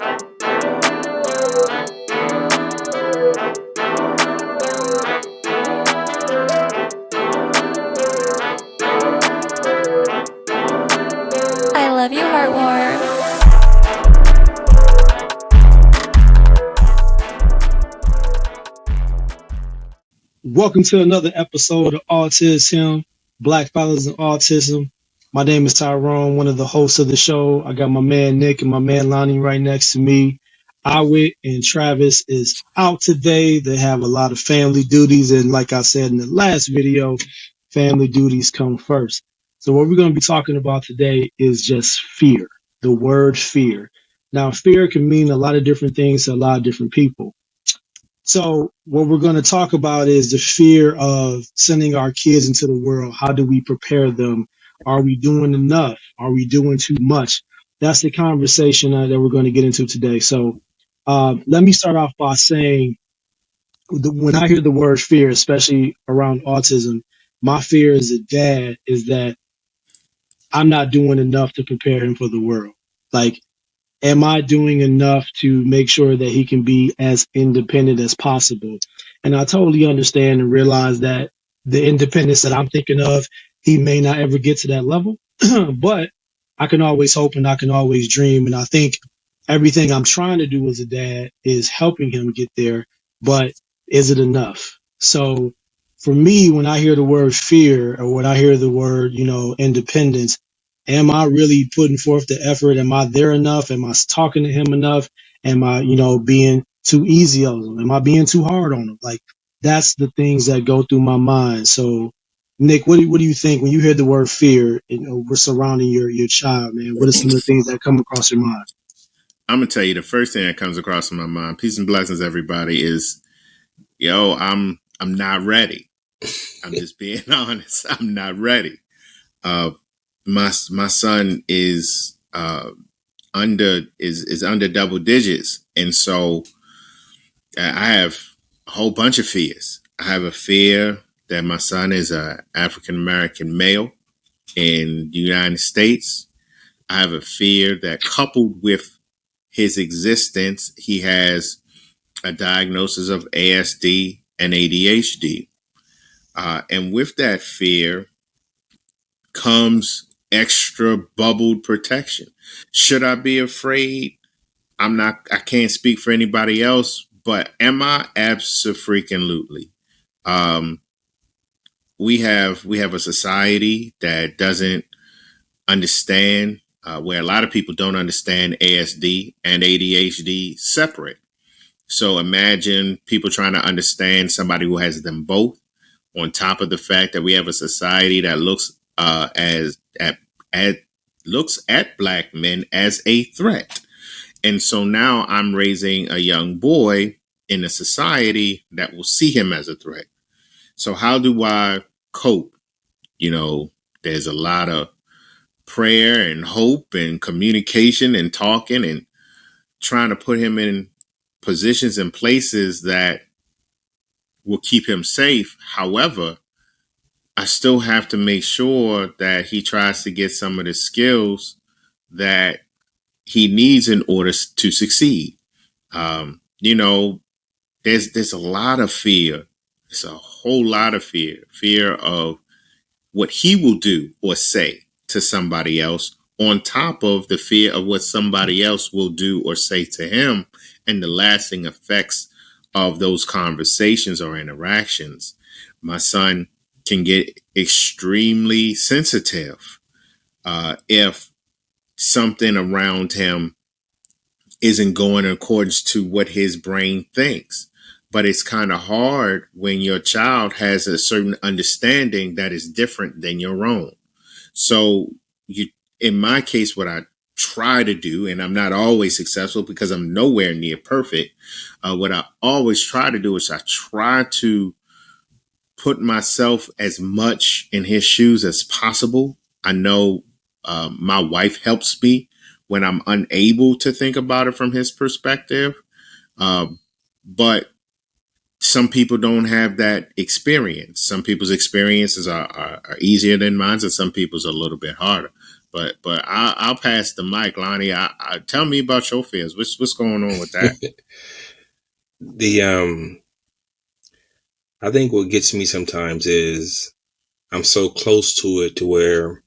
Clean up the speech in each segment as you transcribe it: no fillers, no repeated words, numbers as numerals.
I love you, Heartworm. Welcome to another episode of AutisHim, Black Fathers and Autism. My name is Tyrone, one of the hosts of the show. I got my man Nick and my man Lonnie right next to me. Awit and Travis is out today. They have a lot of family duties, and like I said in the last video, family duties come first. So what we're going to be talking about today is just fear, the word fear. Now, fear can mean a lot of different things to a lot of different people. So what we're going to talk about is the fear of sending our kids into the world. How do we prepare them? Are we doing enough? Are we doing too much? That's the conversation that we're going to get into today. So let me start off by saying when I hear the word fear, especially around autism, my fear as a dad is that I'm not doing enough to prepare him for the world. Like, am I doing enough to make sure that he can be as independent as possible? And I totally understand and realize that the independence that I'm thinking of, he may not ever get to that level, but I can always hope and I can always dream. And I think everything I'm trying to do as a dad is helping him get there, but is it enough? So for me, when I hear the word fear or when I hear the word, independence, am I really putting forth the effort? Am I there enough? Am I talking to him enough? Am I, being too easy on him? Am I being too hard on him? Like, that's the things that go through my mind. So, Nick, what do you think when you hear the word fear? We're surrounding your child, man. What are some of the things that come across your mind? I'm gonna tell you the first thing that comes across in my mind, peace and blessings, everybody, is I'm not ready. I'm just being honest. I'm not ready. Uh, my son is under double digits, and so I have a whole bunch of fears. I have a fear that my son is a African American male in the United States. I have a fear that, coupled with his existence, he has a diagnosis of ASD and ADHD. And with that fear comes extra bubbled protection. Should I be afraid? I can't speak for anybody else, but am I? Abso-freaking-lutely. Um, we have a society that doesn't understand, where a lot of people don't understand ASD and ADHD separate. So imagine people trying to understand somebody who has them both, on top of the fact that we have a society that looks looks at black men as a threat. And so now I'm raising a young boy in a society that will see him as a threat. So how do I cope? There's a lot of prayer and hope and communication and talking and trying to put him in positions and places that will keep him safe. However, I still have to make sure that he tries to get some of the skills that he needs in order to succeed. Um, you know, there's a lot of fear. It's a whole lot of fear of what he will do or say to somebody else, on top of the fear of what somebody else will do or say to him, and the lasting effects of those conversations or interactions. My son can get extremely sensitive if something around him isn't going in accordance to what his brain thinks. But it's kind of hard when your child has a certain understanding that is different than your own. So in my case, what I try to do, and I'm not always successful because I'm nowhere near perfect. What I always try to do is I try to put myself as much in his shoes as possible. I know my wife helps me when I'm unable to think about it from his perspective. But some people don't have that experience. Some people's experiences are easier than mine, and some people's are a little bit harder. But I'll pass the mic, Lonnie. Tell me about your fears. What's going on with that? The I think what gets me sometimes is I'm so close to it to where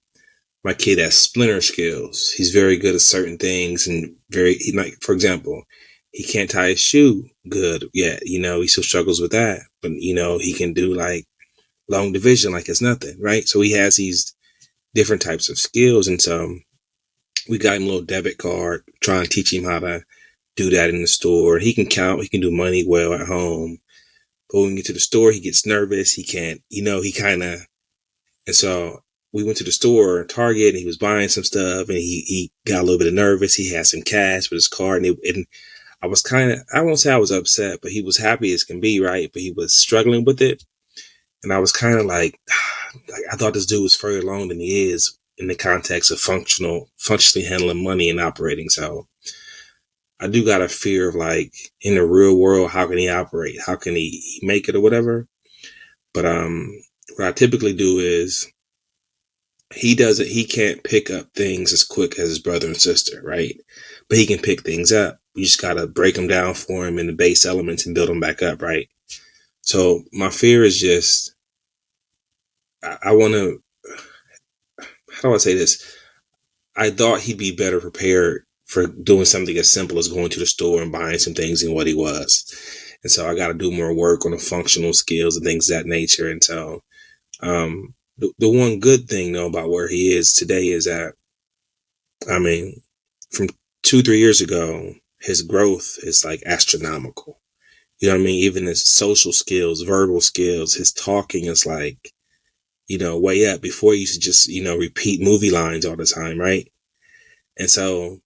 my kid has splinter skills. He's very good at certain things and like, for example, he can't tie his shoe good yet. He still struggles with that, but he can do like long division like it's nothing, right? So he has these different types of skills, and so we got him a little debit card, trying to teach him how to do that in the store. He can count, he can do money well at home, but when we get to the store, he gets nervous. He can't, he kind of, and so we went to the store, Target, and he was buying some stuff, and he got a little bit of nervous. He had some cash with his card, and I was kind of, I won't say I was upset, but he was happy as can be, right? But he was struggling with it. And I was kind of like, I thought this dude was further along than he is in the context of functionally handling money and operating. So I do got a fear of like, in the real world, how can he operate? How can he make it or whatever? But what I typically do is he can't pick up things as quick as his brother and sister, right? But he can pick things up. You just got to break them down for him in the base elements and build them back up, right? So my fear is just, I want to, how do I say this? I thought he'd be better prepared for doing something as simple as going to the store and buying some things than what he was. And so I got to do more work on the functional skills and things of that nature. And so the one good thing, though, about where he is today is that, I mean, from 2-3 years ago, his growth is like astronomical. You know what I mean? Even his social skills, verbal skills, his talking is like, way up. Before he used to just, repeat movie lines all the time, right? And so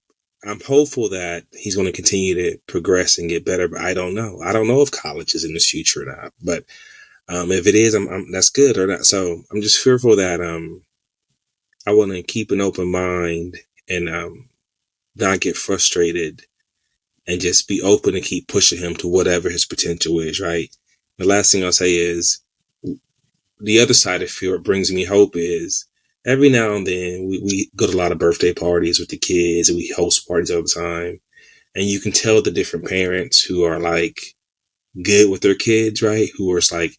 I'm hopeful that he's going to continue to progress and get better, but I don't know. I don't know if college is in his future or not, but if it is, that's good or not. So I'm just fearful that I want to keep an open mind and not get frustrated and just be open and keep pushing him to whatever his potential is, right? The last thing I'll say is the other side of fear, what brings me hope is every now and then we go to a lot of birthday parties with the kids and we host parties all the time. And you can tell the different parents who are like good with their kids, right? Who are like,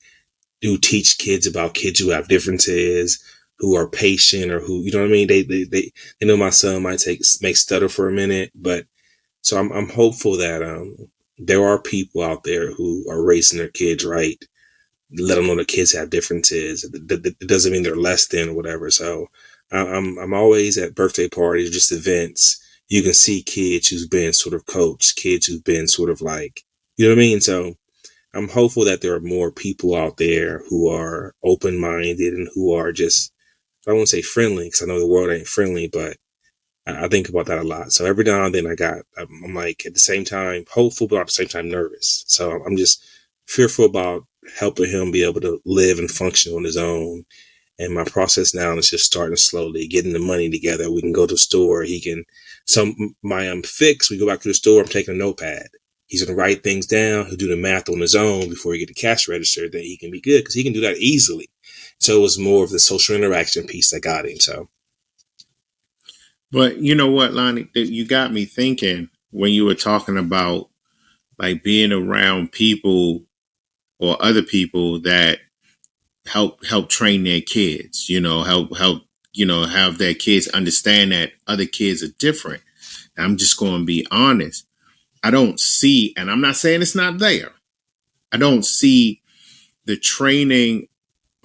who teach kids about kids who have differences, who are patient, or who, you know what I mean? They know my son might make stutter for a minute, but so I'm hopeful that there are people out there who are raising their kids right. Let them know that kids have differences. It doesn't mean they're less than or whatever. So I'm always at birthday parties, just events. You can see kids who've been sort of coached, kids who've been sort of like, you know what I mean? So I'm hopeful that there are more people out there who are open minded and who are just, I won't say friendly because I know the world ain't friendly, but I think about that a lot. So every now and then I'm like at the same time hopeful, but at the same time nervous. So I'm just fearful about helping him be able to live and function on his own. And my process now is just starting slowly, getting the money together. We can go to the store. He can, my fix, we go back to the store. I'm taking a notepad. He's going to write things down. He'll do the math on his own before he get the cash register. Then he can be good because he can do that easily. So it was more of the social interaction piece that got him. So. But you know what, Lonnie, you got me thinking when you were talking about like being around people or other people that help train their kids, help have their kids understand that other kids are different. I'm just going to be honest. I don't see, and I'm not saying it's not there. I don't see the training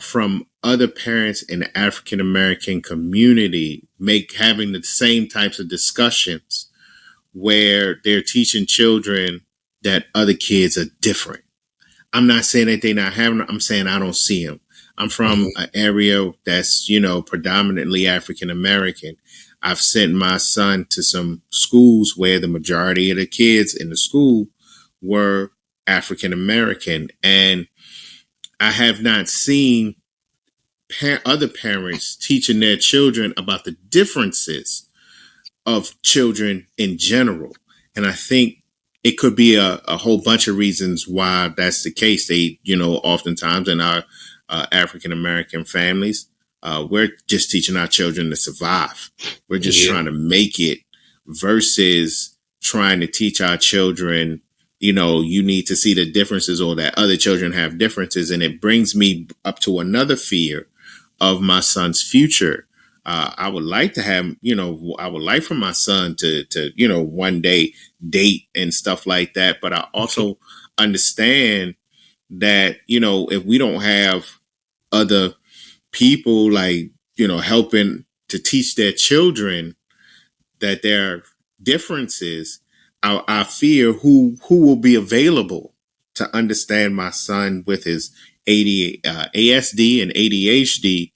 from other parents in the African American community having the same types of discussions where they're teaching children that other kids are different. I'm not saying that they're not having them. I'm saying I don't see them. I'm from an area that's, predominantly African American. I've sent my son to some schools where the majority of the kids in the school were African American. And I have not seen other parents teaching their children about the differences of children in general. And I think it could be a whole bunch of reasons why that's the case. They, oftentimes in our African American families, we're just teaching our children to survive. We're just Yeah. trying to make it versus trying to teach our children, you know, you need to see the differences or that other children have differences. And it brings me up to another fear of my son's future. I would like to have, you know, I would like for my son to, you know, one day date and stuff like that. But I also understand that, you know, if we don't have other people like, you know, helping to teach their children that there are differences, I fear who will be available to understand my son with his ASD and ADHD,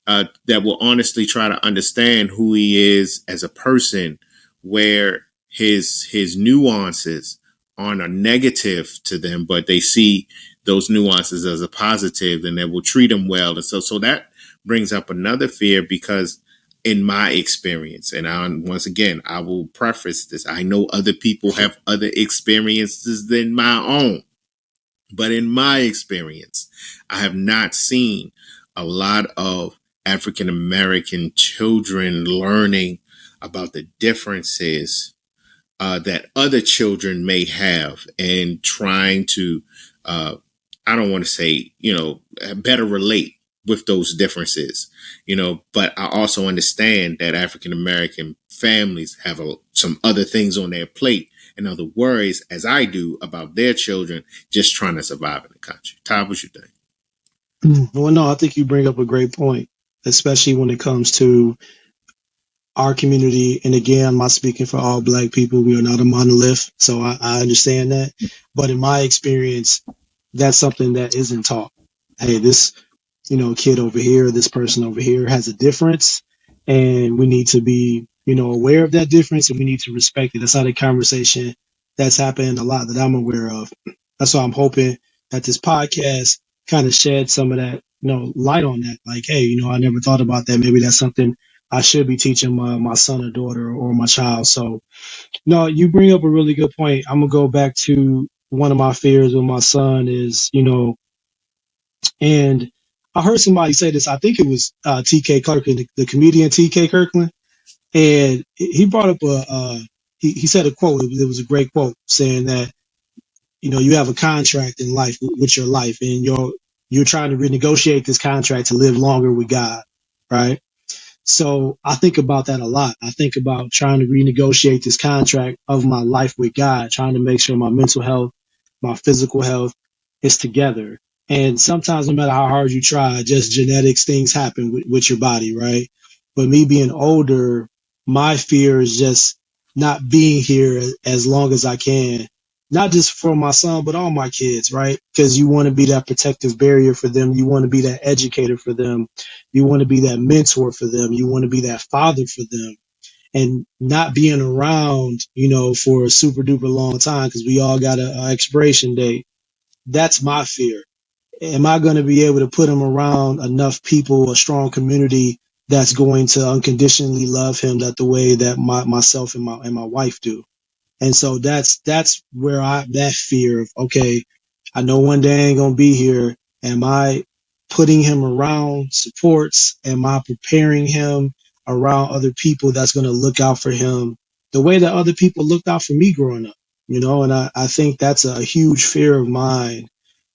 that will honestly try to understand who he is as a person, where his nuances aren't a negative to them, but they see those nuances as a positive, and they will treat him well. And so that brings up another fear, because in my experience, and once again, I will preface this, I know other people have other experiences than my own, but in my experience, I have not seen a lot of African American children learning about the differences that other children may have, and trying to, I don't want to say, you know, better relate with those differences, you know, but I also understand that African American families have some other things on their plate and other worries, as I do, about their children just trying to survive in the country. Todd, what you think? Well, no, I think you bring up a great point, especially when it comes to our community. And again, I'm not speaking for all Black people. We are not a monolith, so I understand that. But in my experience, that's something that isn't taught. Hey, this, you know, kid over here, this person over here has a difference, and we need to be, you know, aware of that difference, and we need to respect it. That's not a conversation that's happened a lot that I'm aware of. That's why I'm hoping that this podcast kind of sheds some of that, you know, light on that. Like, hey, you know, I never thought about that. Maybe that's something I should be teaching my son or daughter or my child. So, no, you bring up a really good point. I'm gonna go back to one of my fears with my son is, you know, and I heard somebody say this. I think it was T.K. Kirkland, the comedian T.K. Kirkland, and he brought up he said a quote. It was a great quote saying that, you know, you have a contract in life with your life, and you're trying to renegotiate this contract to live longer with God, right? So I think about that a lot. I think about trying to renegotiate this contract of my life with God, trying to make sure my mental health, my physical health is together. And sometimes, no matter how hard you try, just genetics, things happen with your body, right? But me being older, my fear is just not being here as long as I can, not just for my son, but all my kids, right? Because you want to be that protective barrier for them. You want to be that educator for them. You want to be that mentor for them. You want to be that father for them. And not being around, you know, for a super duper long time, because we all got a expiration date. That's my fear. Am I going to be able to put him around enough people, a strong community that's going to unconditionally love him that the way that myself and my wife do? And so that's where that fear of, okay, I know one day I ain't gonna be here. Am I putting him around supports? Am I preparing him around other people that's gonna look out for him the way that other people looked out for me growing up? You know, and I think that's a huge fear of mine.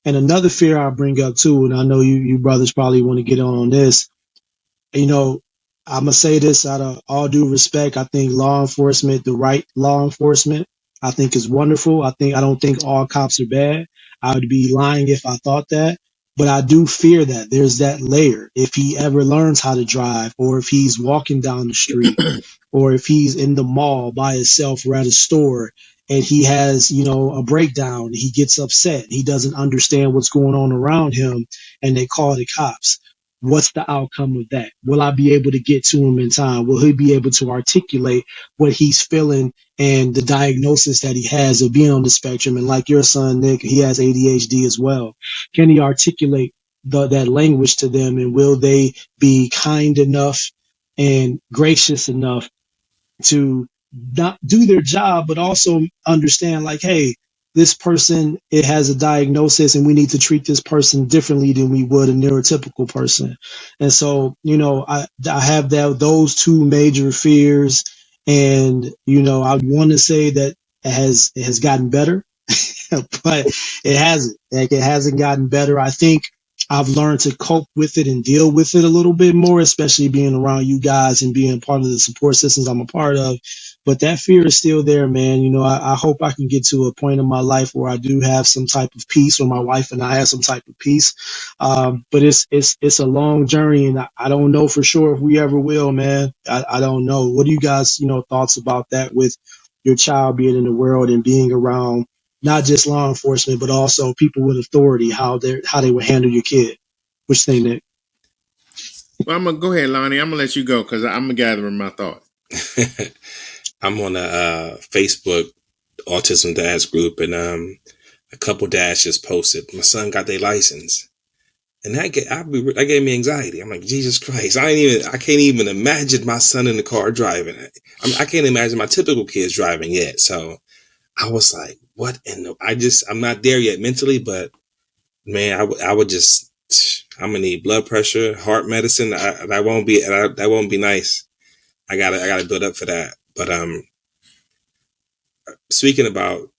And another fear I bring up too, and I know you brothers probably want to get on this, you know, I'm gonna say this out of all due respect. I think law enforcement, the right law enforcement, I think is wonderful. I don't think all cops are bad. I would be lying if I thought that. But I do fear that there's that layer. If he ever learns how to drive, or if he's walking down the street, or if he's in the mall by himself or at a store and he has, you know, a breakdown, he gets upset, he doesn't understand what's going on around him, and they call the cops. What's the outcome of that? Will I be able to get to him in time? Will he be able to articulate what he's feeling and the diagnosis that he has of being on the spectrum? And like your son, Nick, he has ADHD as well. Can he articulate that language to them? And will they be kind enough and gracious enough to not do their job, but also understand, like, hey, this person, it has a diagnosis and we need to treat this person differently than we would a neurotypical person. And so, I have those two major fears. And, I want to say that it has gotten better, but it hasn't. Like, it hasn't gotten better. I think I've learned to cope with it and deal with it a little bit more, especially being around you guys and being part of the support systems I'm a part of. But that fear is still there, man. I hope I can get to a point in my life where I do have some type of peace, or my wife and I have some type of peace. But it's a long journey, and I don't know for sure if we ever will, man. I don't know. What do you guys, thoughts about that with your child being in the world and being around not just law enforcement, but also people with authority, how they would handle your kid? Which thing, Nick? Well, I'm gonna go ahead, Lonnie. I'm gonna let you go because I'm gathering my thoughts. I'm on a Facebook autism dads group, and a couple dads just posted, my son got their license, and that gave me anxiety. I'm like, Jesus Christ, I can't even imagine my son in the car driving. I can't imagine my typical kids driving yet. So I was like, what in the? I'm not there yet mentally, but man, I would just, I'm gonna need blood pressure, heart medicine. That won't be nice. I gotta build up for that. But speaking about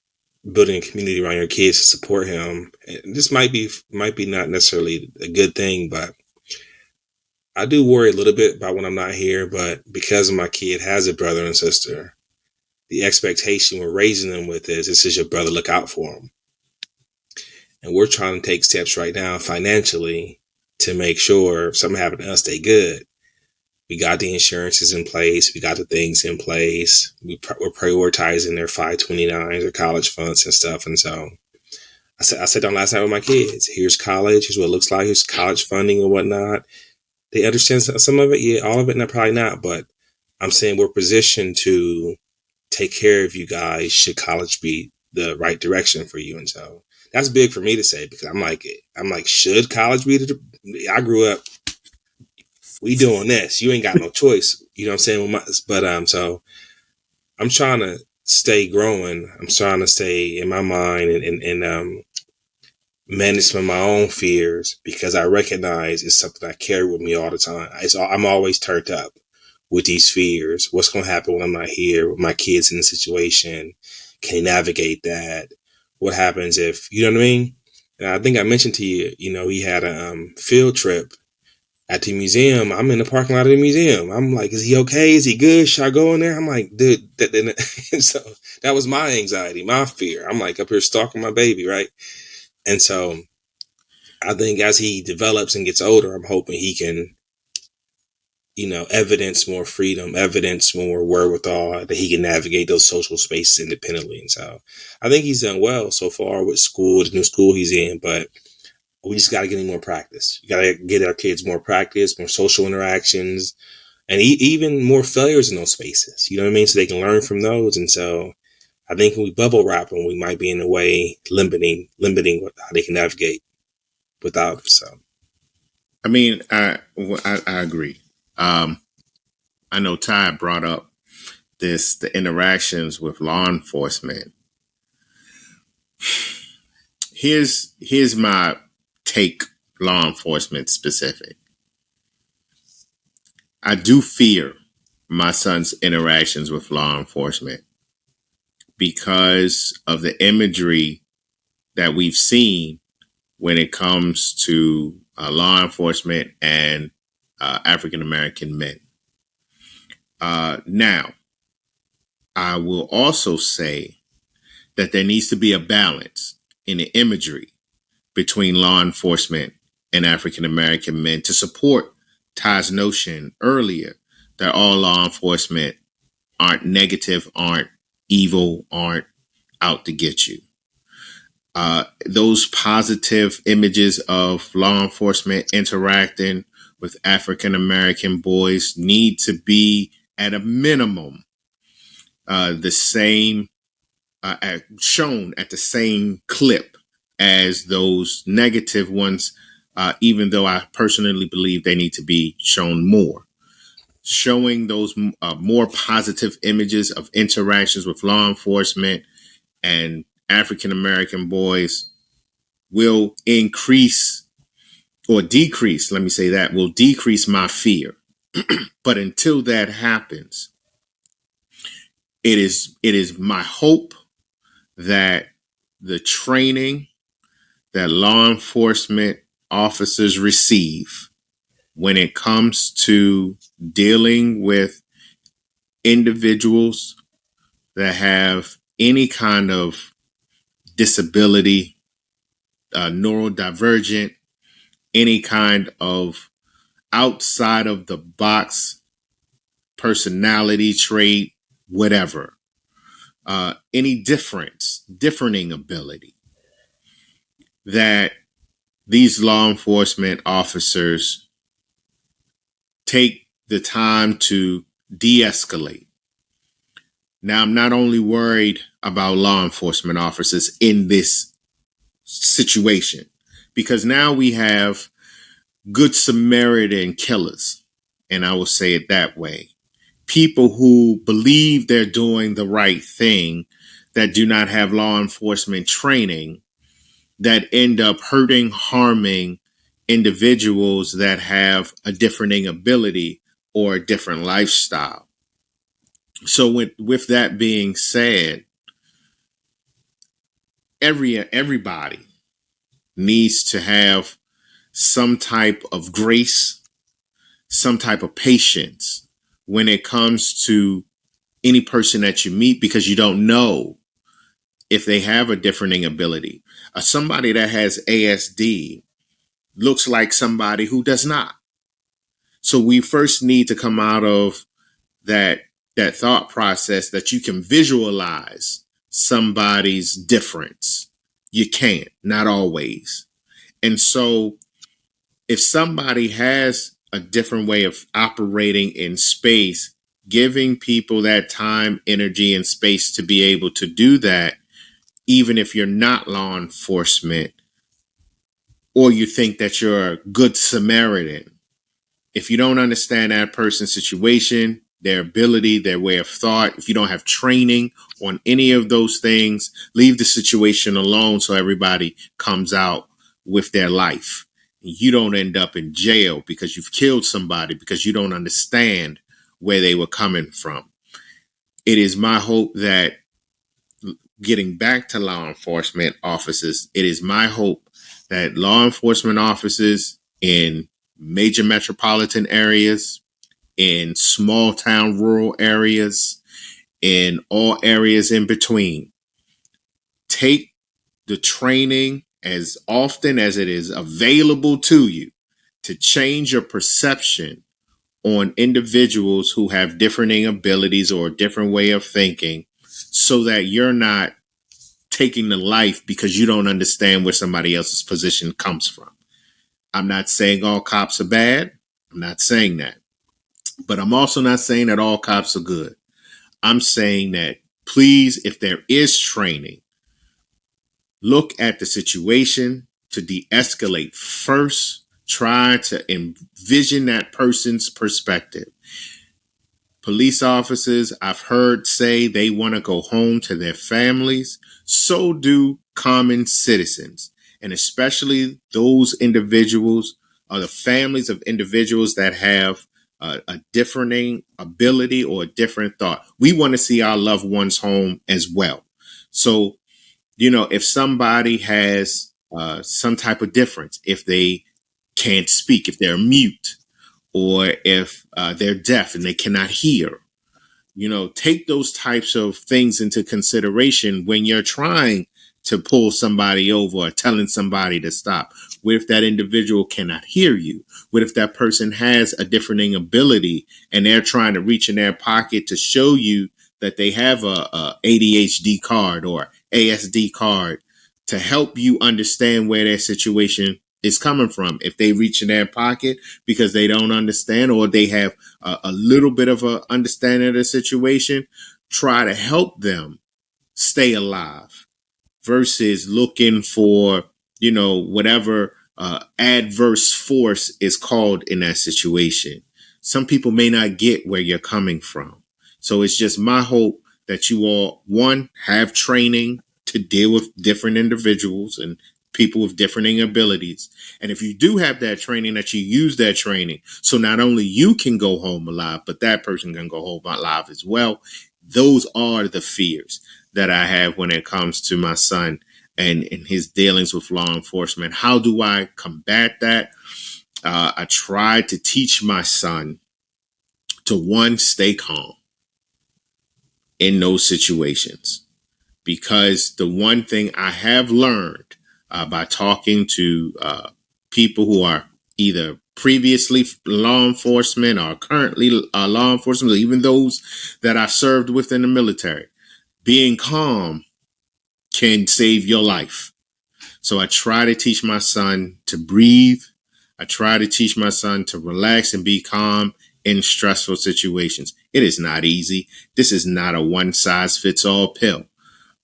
building a community around your kids to support him, this might be not necessarily a good thing, but I do worry a little bit about when I'm not here. But because my kid has a brother and sister, the expectation we're raising them with is, this is your brother, look out for him. And we're trying to take steps right now financially to make sure if something happened to us, they good. We got the insurances in place. We got the things in place. We're prioritizing their 529s, their college funds and stuff. And so I sat down last night with my kids. Here's college. Here's what it looks like. Here's college funding and whatnot. They understand some of it. Yeah, all of it. No, probably not. But I'm saying we're positioned to take care of you guys should college be the right direction for you. And so that's big for me to say, because I'm like, should college be I grew up, we doing this. You ain't got no choice. You know what I'm saying? But so I'm trying to stay growing. I'm trying to stay in my mind and manage some of my own fears, because I recognize it's something I carry with me all the time. I'm always turned up with these fears. What's going to happen when I'm not here with my kids in the situation? Can they navigate that? What happens if, you know what I mean? And I think I mentioned to you, he had a field trip at the museum. I'm in the parking lot of the museum. I'm like, is he okay? Is he good? Should I go in there? I'm like, dude, so that was my anxiety, my fear. I'm like up here stalking my baby, right? And so I think as he develops and gets older, I'm hoping he can, evidence more freedom, evidence more wherewithal, that he can navigate those social spaces independently. And so I think he's done well so far with school, the new school he's in, but we just got to get him more practice. You got to get our kids more practice, more social interactions, and even more failures in those spaces. You know what I mean? So they can learn from those. And so I think when we bubble wrap them, we might be in a way limiting how they can navigate without. So, I mean, I agree. I know Ty brought up the interactions with law enforcement. Here's my take, law enforcement specific. I do fear my son's interactions with law enforcement because of the imagery that we've seen when it comes to law enforcement and African American men. Now, I will also say that there needs to be a balance in the imagery between law enforcement and African American men to support Ty's notion earlier that all law enforcement aren't negative, aren't evil, aren't out to get you. Those positive images of law enforcement interacting with African American boys need to be at a minimum the same, shown at the same clip as those negative ones, even though I personally believe they need to be shown more. Showing those more positive images of interactions with law enforcement and African American boys will increase or decrease, let me say that, will decrease my fear. But until that happens, it is my hope that the training that law enforcement officers receive when it comes to dealing with individuals that have any kind of disability, neurodivergent, any kind of outside of the box personality trait, whatever, any differing ability, that these law enforcement officers take the time to de-escalate. Now, I'm not only worried about law enforcement officers in this situation, because now we have good Samaritan killers, and I will say it that way. People who believe they're doing the right thing, that do not have law enforcement training, that end up hurting, harming individuals that have a differing ability or a different lifestyle. So with that being said, everybody needs to have some type of grace, some type of patience when it comes to any person that you meet, because you don't know if they have a differing ability. Somebody that has ASD looks like somebody who does not. So we first need to come out of that thought process that you can visualize somebody's difference. You can't, not always. And so if somebody has a different way of operating in space, giving people that time, energy, and space to be able to do that, even if you're not law enforcement or you think that you're a good Samaritan, if you don't understand that person's situation, their ability, their way of thought, if you don't have training on any of those things, leave the situation alone so everybody comes out with their life. You don't end up in jail because you've killed somebody because you don't understand where they were coming from. It is my hope that, getting back to law enforcement officers, it is my hope that law enforcement officers in major metropolitan areas, in small town rural areas, in all areas in between, take the training as often as it is available to you to change your perception on individuals who have differing abilities or a different way of thinking, so that you're not taking the life because you don't understand where somebody else's position comes from. I'm not saying all cops are bad. I'm not saying that. But I'm also not saying that all cops are good. I'm saying that, please, if there is training, look at the situation to de-escalate first. Try to envision that person's perspective. Police officers, I've heard say they want to go home to their families. So do common citizens, and especially those individuals or the families of individuals that have a differing ability or a different thought. We want to see our loved ones home as well. So, if somebody has some type of difference, if they can't speak, if they're mute, or if they're deaf and they cannot hear, take those types of things into consideration when you're trying to pull somebody over or telling somebody to stop. What if that individual cannot hear you? What if that person has a differing ability and they're trying to reach in their pocket to show you that they have a ADHD card or ASD card to help you understand where their situation is coming from? If they reach in their pocket because they don't understand, or they have a little bit of a understanding of the situation, try to help them stay alive versus looking for, whatever adverse force is called in that situation. Some people may not get where you're coming from. So it's just my hope that you all, one, have training to deal with different individuals and people with differing abilities. And if you do have that training, that you use that training, so not only you can go home alive, but that person can go home alive as well. Those are the fears that I have when it comes to my son and his dealings with law enforcement. How do I combat that? I try to teach my son to, one, stay calm in those situations. Because the one thing I have learned by talking to people who are either previously law enforcement or currently law enforcement, or even those that I served with in the military, being calm can save your life. So I try to teach my son to breathe. I try to teach my son to relax and be calm in stressful situations. It is not easy. This is not a one size fits all pill.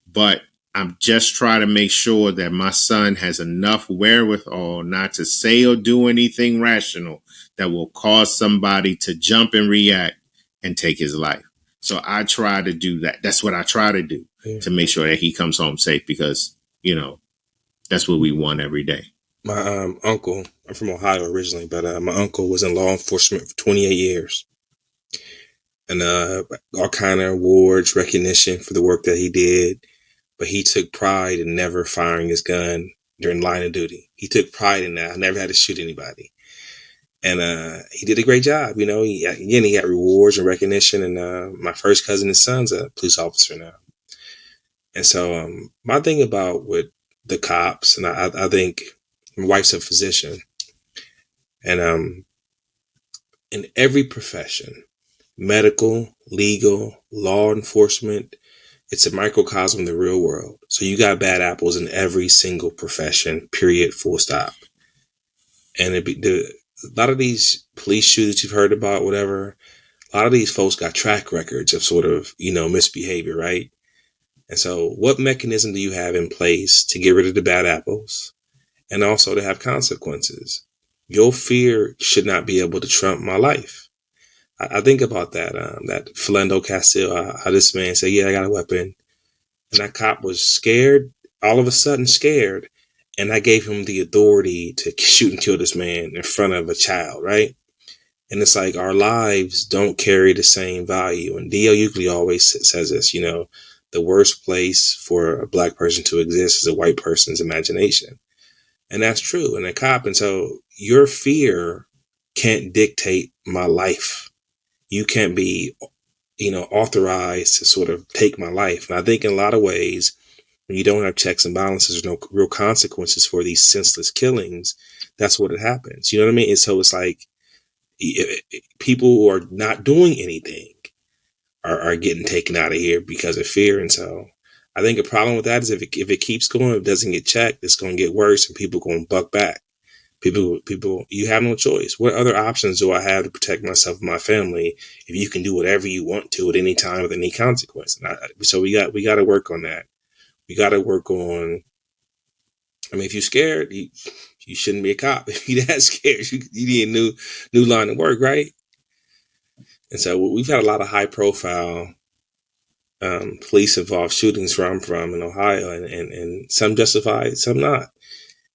But I'm just trying to make sure that my son has enough wherewithal not to say or do anything rational that will cause somebody to jump and react and take his life. So I try to do that. That's what I try to do to make sure that he comes home safe, because, that's what we want every day. My uncle, I'm from Ohio originally, but my uncle was in law enforcement for 28 years. And all kind of awards, recognition for the work that he did. But he took pride in never firing his gun during line of duty. He took pride in that. I never had to shoot anybody. And he did a great job. He got rewards and recognition. And my first cousin, his son's a police officer now. And so my thing about with the cops, and I think my wife's a physician, and in every profession, medical, legal, law enforcement, it's a microcosm of the real world. So you got bad apples in every single profession, period, full stop. And a lot of these police shooters you've heard about, whatever, a lot of these folks got track records of sort of, misbehavior, right? And so what mechanism do you have in place to get rid of the bad apples and also to have consequences? Your fear should not be able to trump my life. I think about that Philando Castile, how this man said, yeah, I got a weapon. And that cop was scared, all of a sudden scared. And I gave him the authority to shoot and kill this man in front of a child, right? And it's like our lives don't carry the same value. And D.L. Euclid always says this, the worst place for a black person to exist is a white person's imagination. And that's true. And a cop. And so your fear can't dictate my life. You can't be, authorized to sort of take my life. And I think in a lot of ways, when you don't have checks and balances, there's no real consequences for these senseless killings. That's what it happens. You know what I mean? And so it's like people who are not doing anything are getting taken out of here because of fear. And so I think a problem with that is if it keeps going, if it doesn't get checked, it's going to get worse and people are going to buck back. People, you have no choice. What other options do I have to protect myself and my family if you can do whatever you want to at any time with any consequence? So we got to work on that. We got to work on. I mean, if you're scared, you shouldn't be a cop. If you're that scared, you need a new line of work, right? And so we've had a lot of high profile police involved shootings where I'm from in Ohio, and some justified, some not.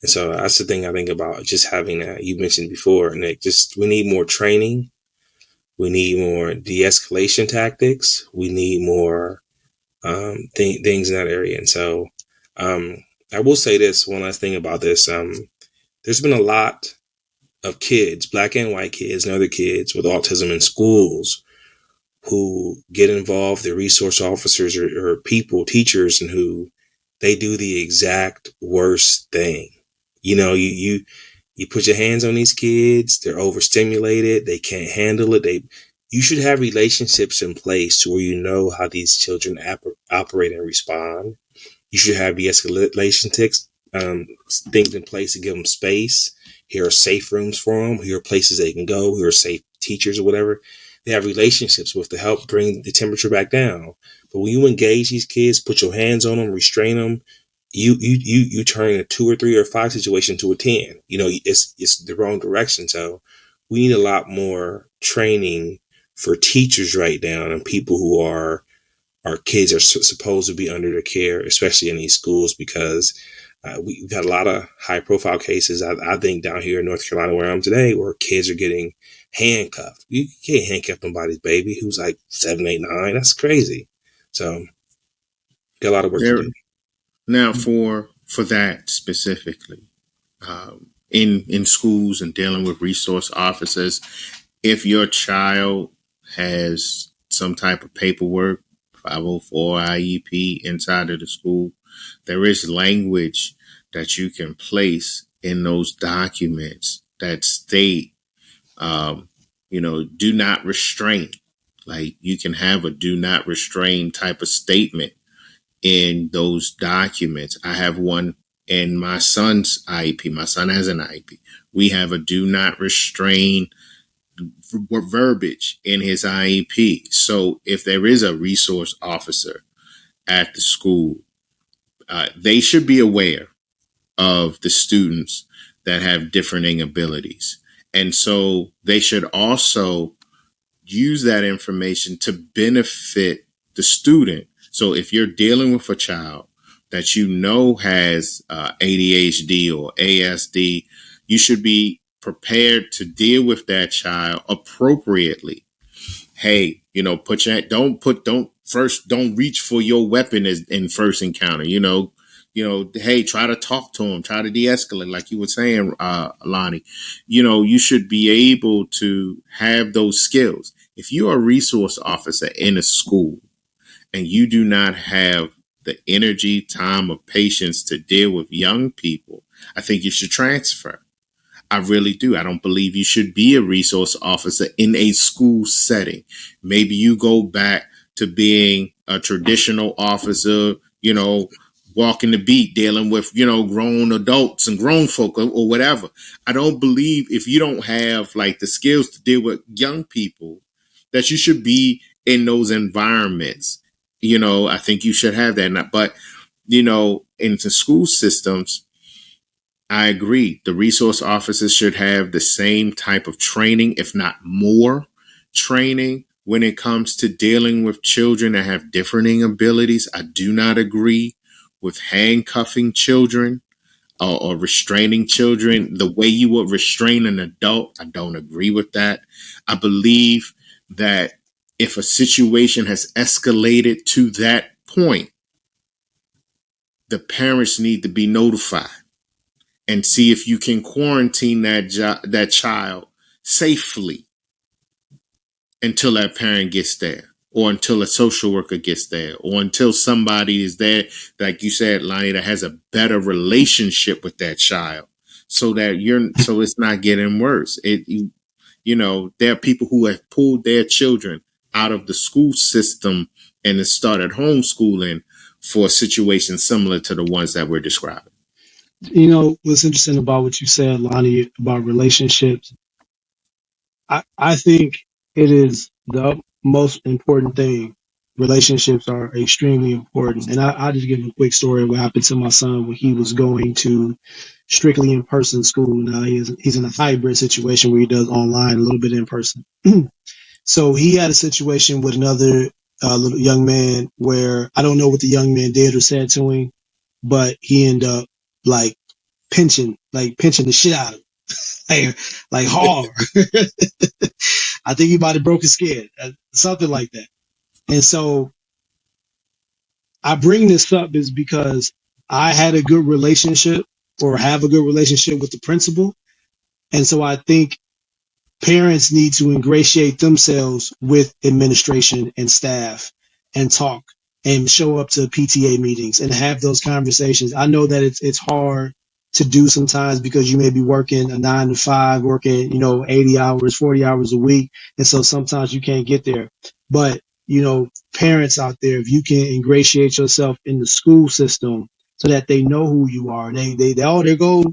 And so that's the thing I think about, just having that. You mentioned before, Nick, we need more training. We need more de-escalation tactics. We need more things in that area. And so I will say this, one last thing about this. There's been a lot of kids, black and white kids and other kids with autism in schools who get involved, the resource officers or people, teachers, and who they do the exact worst thing. You put your hands on these kids, they're overstimulated, they can't handle it. You should have relationships in place to where you know how these children operate and respond. You should have de-escalation things in place to give them space. Here are safe rooms for them. Here are places they can go. Here are safe teachers or whatever. They have relationships with to help bring the temperature back down. But when you engage these kids, put your hands on them, restrain them, you turn a 2 or 3 or 5 situation to a 10. It's the wrong direction. So we need a lot more training for teachers right now and people who are our kids are supposed to be under their care, especially in these schools, because we've had a lot of high profile cases. I think down here in North Carolina where I'm today, where kids are getting handcuffed. You can't handcuff nobody's baby who's like 7, 8, 9. That's crazy. So got a lot of work to do. Now, for that specifically, in schools and dealing with resource officers, if your child has some type of paperwork, 504 IEP inside of the school, there is language that you can place in those documents that state, do not restrain. Like you can have a do not restrain type of statement in those documents. I have one in my son's IEP. My son has an IEP. We have a do not restrain verbiage in his IEP. So if there is a resource officer at the school, they should be aware of the students that have differing abilities. And so they should also use that information to benefit the student. So if you're dealing with a child that you know has ADHD or ASD, you should be prepared to deal with that child appropriately. Hey, don't reach for your weapon in first encounter. Hey, try to talk to him, try to de-escalate, like you were saying, Lonnie. You should be able to have those skills. If you're a resource officer in a school and you do not have the energy, time, or patience to deal with young people, I think you should transfer. I really do. I don't believe you should be a resource officer in a school setting. Maybe you go back to being a traditional officer, walking the beat, dealing with, grown adults and grown folk or whatever. I don't believe if you don't have like the skills to deal with young people that you should be in those environments. I think you should have that. But, in the school systems, I agree. The resource officers should have the same type of training, if not more training, when it comes to dealing with children that have differing abilities. I do not agree with handcuffing children or restraining children the way you would restrain an adult. I don't agree with that. I believe that if a situation has escalated to that point, the parents need to be notified and see if you can quarantine that child safely until that parent gets there, or until a social worker gets there, or until somebody is there, like you said, Lonnie, that has a better relationship with that child, so it's not getting worse. There are people who have pulled their children out of the school system and have started homeschooling for situations similar to the ones that we're describing. What's interesting about what you said, Lonnie, about relationships, I think it is the most important thing. Relationships are extremely important. And I'll just give a quick story of what happened to my son when he was going to strictly in-person school. Now he's in a hybrid situation where he does online, a little bit in person. So he had a situation with another little young man where I don't know what the young man did or said to him, but he ended up like pinching the shit out of him, like hard. I think he might have broke his skin, something like that. And so I bring this up is because I had a good relationship or have a good relationship with the principal. And so I think parents need to ingratiate themselves with administration and staff and talk and show up to PTA meetings and have those conversations. I know that it's hard to do sometimes because you may be working a 9 to 5, working, 80 hours, 40 hours a week. And so sometimes you can't get there. But, parents out there, if you can ingratiate yourself in the school system so that they know who you are, they go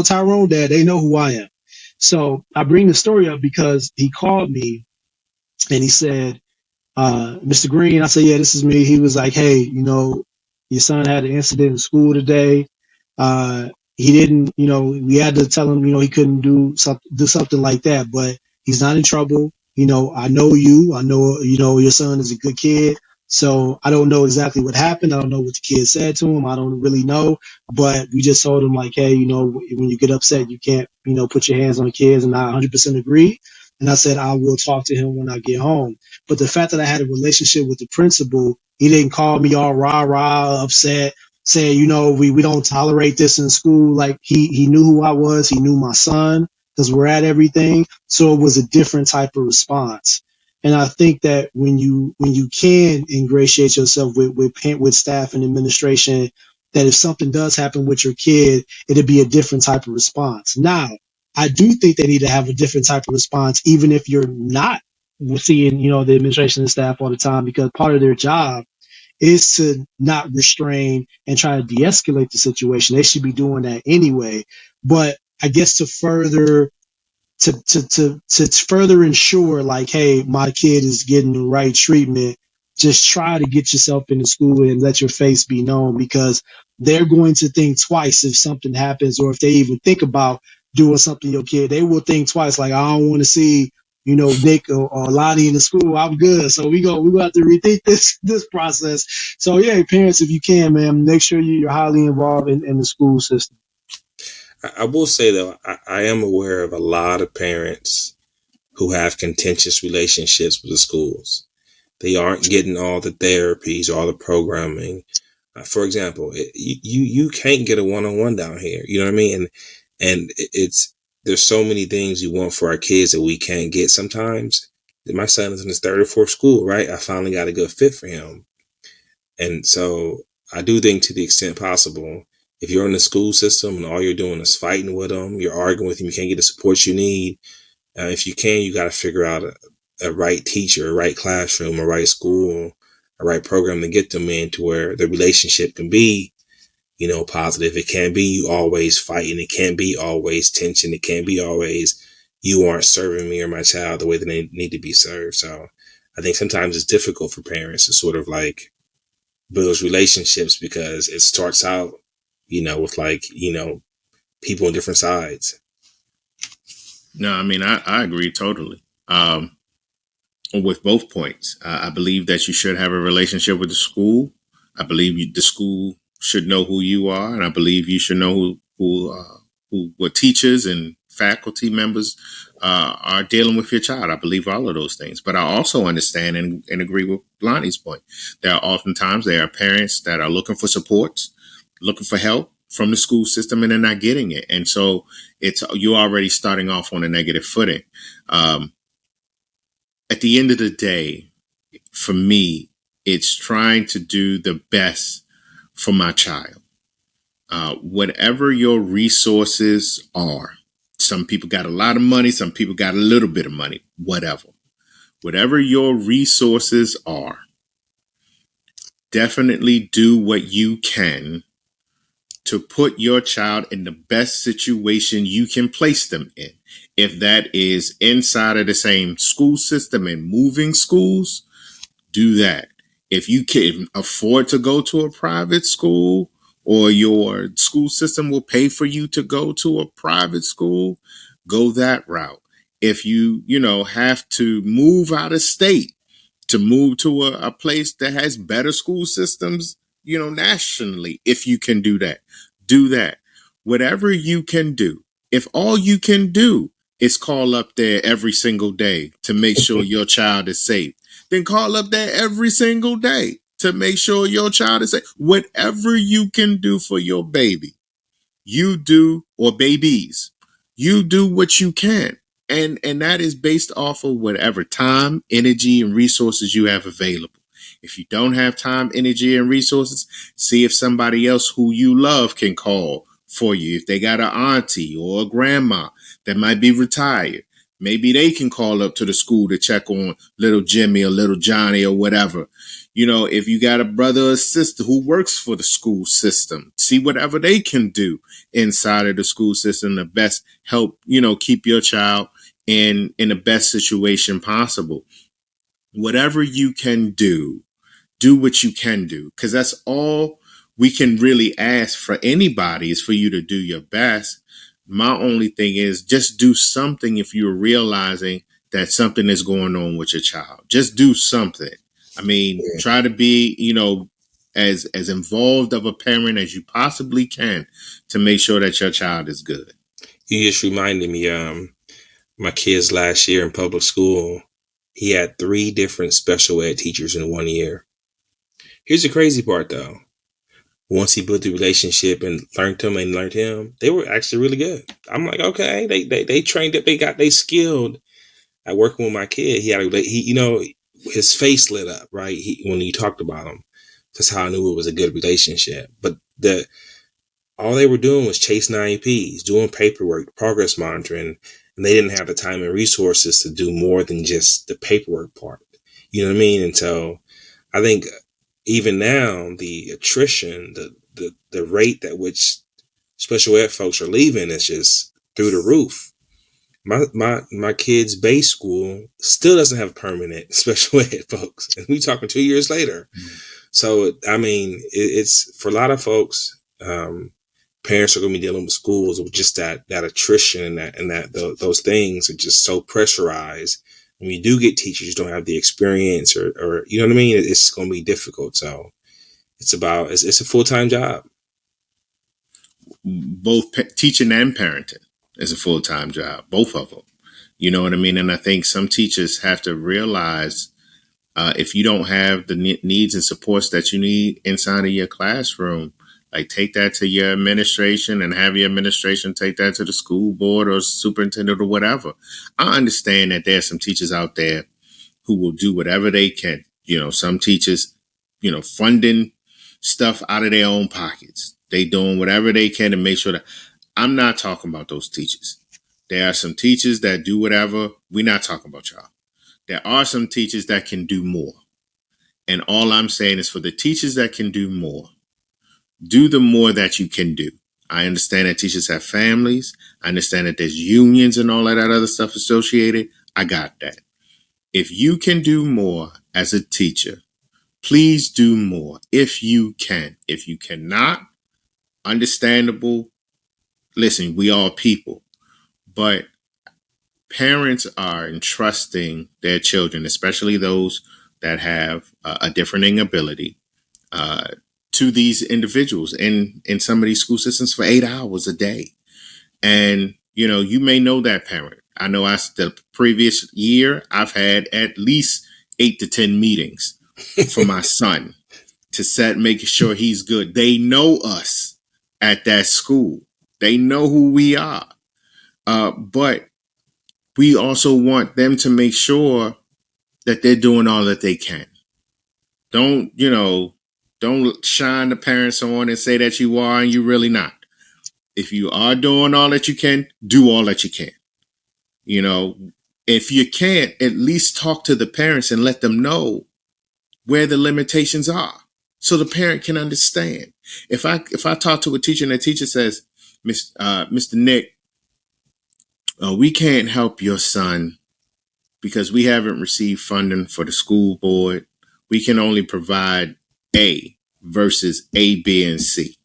Tyrone dad, they know who I am. So I bring the story up because he called me and he said, Mr. Green, I said, yeah, this is me. He was like, hey, your son had an incident in school today. He didn't, we had to tell him, he couldn't do something like that, but he's not in trouble. I know you. I know, your son is a good kid. So I don't know exactly what happened. I don't know what the kid said to him. I don't really know. But we just told him like, hey, when you get upset, you can't, put your hands on the kids. And I 100% agree. And I said, I will talk to him when I get home. But the fact that I had a relationship with the principal, he didn't call me all rah rah upset, saying, we don't tolerate this in school. Like he knew who I was. He knew my son because we're at everything. So it was a different type of response. And I think that when you can ingratiate yourself with staff and administration, that if something does happen with your kid, it'll be a different type of response. Now, I do think they need to have a different type of response, even if you're not seeing, the administration and staff all the time, because part of their job is to not restrain and try to de-escalate the situation. They should be doing that anyway. But I guess to further ensure like, hey, my kid is getting the right treatment, just try to get yourself into school and let your face be known, because they're going to think twice if something happens, or if they even think about doing something to your kid, they will think twice. Like, I don't want to see, Nick or Lonnie in the school. I'm good. So we gonna have to rethink this process. So yeah, parents, if you can, man, make sure you're highly involved in the school system. I will say though, I am aware of a lot of parents who have contentious relationships with the schools. They aren't getting all the therapies, all the programming. For example, you can't get a one-on-one down here. You know what I mean? And there's so many things you want for our kids that we can't get sometimes. My son is in his third or fourth school, right? I finally got a good fit for him. And so I do think, to the extent possible, if you're in the school system and all you're doing is fighting with them, you're arguing with them, you can't get the support you need. If you can, you got to figure out a right teacher, a right classroom, a right school, a right program to get them in, to where the relationship can be, positive. It can't be you always fighting. It can't be always tension. It can't be always you aren't serving me or my child the way that they need to be served. So I think sometimes it's difficult for parents to sort of like build those relationships, because it starts out, with like, people on different sides. No, I mean, I agree totally. With both points, I believe that you should have a relationship with the school. I believe the school should know who you are, and I believe you should know what teachers and faculty members are dealing with your child. I believe all of those things, but I also understand and agree with Lonnie's point. There are parents that are looking for supports, looking for help from the school system, and they're not getting it, and so you're already starting off on a negative footing. At the end of the day, for me, it's trying to do the best for my child. Whatever your resources are, some people got a lot of money, some people got a little bit of money, whatever. Whatever your resources are, definitely do what you can to put your child in the best situation you can place them in. If that is inside of the same school system and moving schools, do that. If you can afford to go to a private school, or your school system will pay for you to go to a private school, go that route. If you have to move out of state to move to a place that has better school systems, nationally, if you can do that, do that. Whatever you can do. If all you can do is call up there every single day to make sure your child is safe, then call up there every single day to make sure your child is safe. Whatever you can do for your baby, you do, or babies, you do what you can. And that is based off of whatever time, energy, and resources you have available. If you don't have time, energy, and resources, see if somebody else who you love can call for you. If they got an auntie or a grandma that might be retired, maybe they can call up to the school to check on little Jimmy or little Johnny or whatever. If you got a brother or sister who works for the school system, see whatever they can do inside of the school system to best help, keep your child in the best situation possible. Whatever you can do what you can do, because that's all we can really ask for anybody, is for you to do your best. My only thing is just do something if you're realizing that something is going on with your child. Just do something. I mean, Yeah. try to be, as involved of a parent as you possibly can to make sure that your child is good. You just reminded me, my kids last year in public school, he had 3 different special ed teachers in 1 year. Here's the crazy part though. Once he built the relationship and learned him, they were actually really good. I'm like, okay, they trained up, they skilled at working with my kid. His face lit up, right? When you talked about him, that's how I knew it was a good relationship. But all they were doing was chasing IEPs, doing paperwork, progress monitoring, and they didn't have the time and resources to do more than just the paperwork part. You know what I mean? And so I think even now the attrition, the rate at which special ed folks are leaving is just through the roof. My kid's base school still doesn't have permanent special ed folks, and we talking 2 years later. So I mean, it's for a lot of folks. Parents are going to be dealing with schools with just that attrition and those things are just so pressurized. When you do get teachers who don't have the experience or you know what I mean, it's going to be difficult. So it's a full-time job. Both teaching and parenting is a full-time job, both of them. You know what I mean? And I think some teachers have to realize if you don't have the needs and supports that you need inside of your classroom, like take that to your administration and have your administration take that to the school board or superintendent or whatever. I understand that there are some teachers out there who will do whatever they can. Some teachers, funding stuff out of their own pockets. They doing whatever they can to make sure that I'm not talking about those teachers. There are some teachers that do whatever. We're not talking about y'all. There are some teachers that can do more. And all I'm saying is for the teachers that can do more, do the more that you can do. I understand that teachers have families. I understand that there's unions and all of that other stuff associated. I got that. If you can do more as a teacher, please do more if you can. If you cannot, understandable. Listen, we all people. But parents are entrusting their children, especially those that have a differing ability, to these individuals in some of these school systems for 8 hours a day. And, you may know that parent. I know the previous year, I've had at least 8 to 10 meetings for my son to making sure he's good. They know us at that school. They know who we are. But we also want them to make sure that they're doing all that they can. Don't shine the parents on and say that you are and you're really not. If you are doing all that you can, do all that you can. If you can't, at least talk to the parents and let them know where the limitations are so the parent can understand. If I talk to a teacher and the teacher says, Mr. Nick, we can't help your son because we haven't received funding for the school board. We can only provide A versus A, B, and C.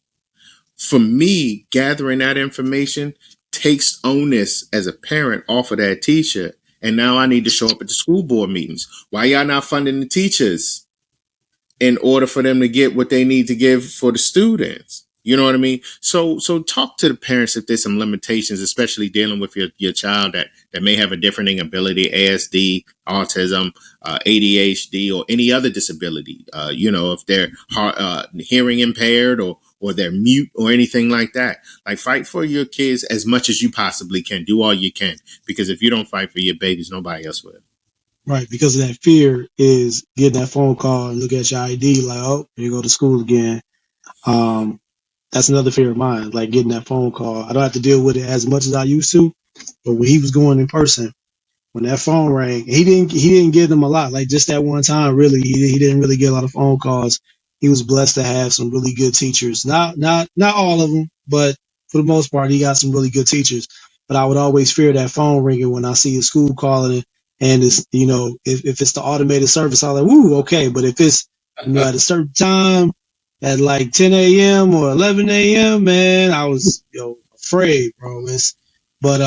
For me, gathering that information takes onus as a parent off of that teacher. And now I need to show up at the school board meetings. Why y'all not funding the teachers in order for them to get what they need to give for the students? You know what I mean? So talk to the parents if there's some limitations, especially dealing with your child that may have a differing ability, ASD, autism, ADHD, or any other disability. If they're hearing impaired or they're mute or anything like that. Like, fight for your kids as much as you possibly can. Do all you can, because if you don't fight for your babies, nobody else will. Right, because of that fear is getting that phone call and look at your ID like, oh, here you go to school again. That's another fear of mine, like getting that phone call. I don't have to deal with it as much as I used to, but when he was going in person, when that phone rang, he didn't get them a lot. Like just that one time, really, he didn't really get a lot of phone calls. He was blessed to have some really good teachers. Not all of them, but for the most part, he got some really good teachers. But I would always fear that phone ringing when I see a school calling it, and it's if it's the automated service, I'm like, woo, okay. But if it's at a certain time at like 10 a.m. or 11 a.m., man, I was afraid, bro. But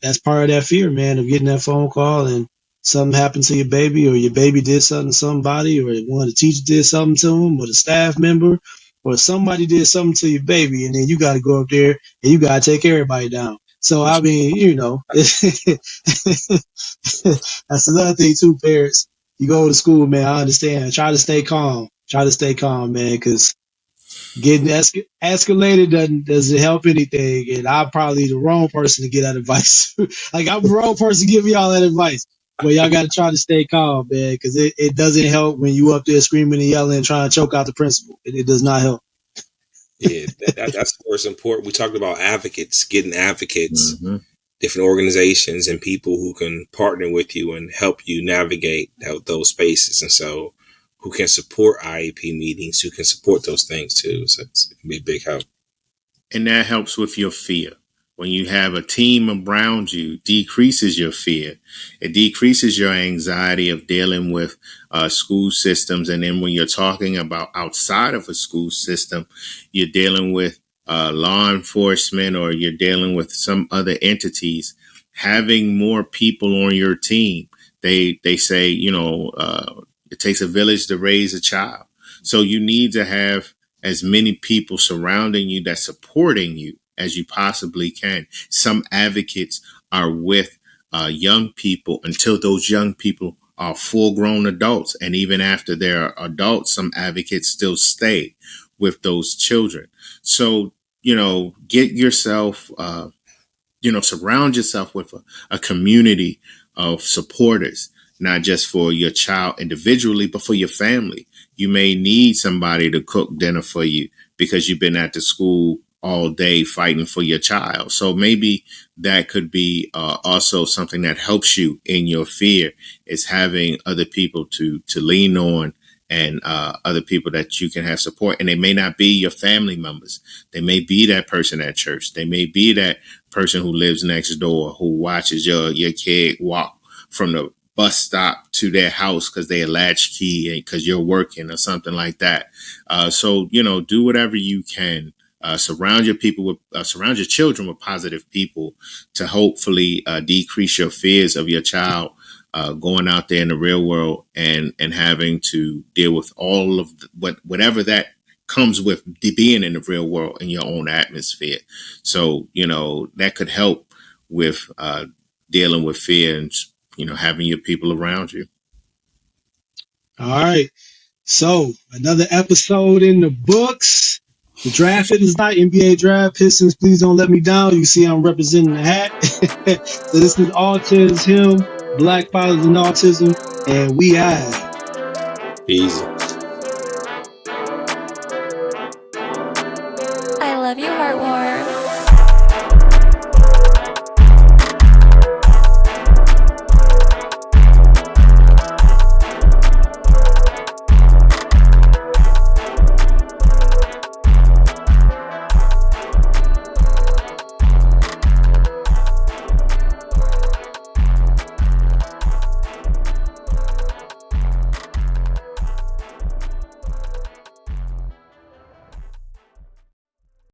that's part of that fear, man, of getting that phone call and something happened to your baby, or your baby did something to somebody, or one of the teachers did something to them, or the staff member, or somebody did something to your baby, and then you got to go up there and you got to take everybody down. So I mean, that's another thing too, parents. You go to school, man. I understand. Try to stay calm. Try to stay calm, man, because getting escalated doesn't help anything. And I'm probably the wrong person to get that advice. Like, I'm the wrong person to give y'all that advice. But y'all got to try to stay calm, man, because it doesn't help when you up there screaming and yelling and trying to choke out the principal. It does not help. Yeah, that's what's important. We talked about advocates, getting advocates, different organizations and people who can partner with you and help you navigate those spaces. And so who can support IEP meetings, who can support those things too. So it can be a big help. And that helps with your fear. When you have a team around you, decreases your fear. It decreases your anxiety of dealing with school systems. And then when you're talking about outside of a school system, you're dealing with law enforcement, or you're dealing with some other entities. Having more people on your team, they say, it takes a village to raise a child. So you need to have as many people surrounding you that's supporting you as you possibly can. Some advocates are with young people until those young people are full grown adults. And even after they're adults, some advocates still stay with those children. So, get yourself, surround yourself with a community of supporters, not just for your child individually, but for your family. You may need somebody to cook dinner for you because you've been at the school all day fighting for your child. So maybe that could be also something that helps you in your fear, is having other people to lean on, and other people that you can have support. And they may not be your family members. They may be that person at church. They may be that person who lives next door, who watches your kid walk from the bus stop to their house because they a latchkey and because you're working or something like that. So, do whatever you can. Surround your children with positive people to hopefully decrease your fears of your child going out there in the real world and having to deal with all of whatever that comes with being in the real world in your own atmosphere. So, that could help with dealing with fear and, having your people around you. All right. So another episode in the books. The draft is not NBA draft. Pistons, please don't let me down. You see I'm representing the hat. So this is AutisHim, Black Fathers and Autism, and we have Easy.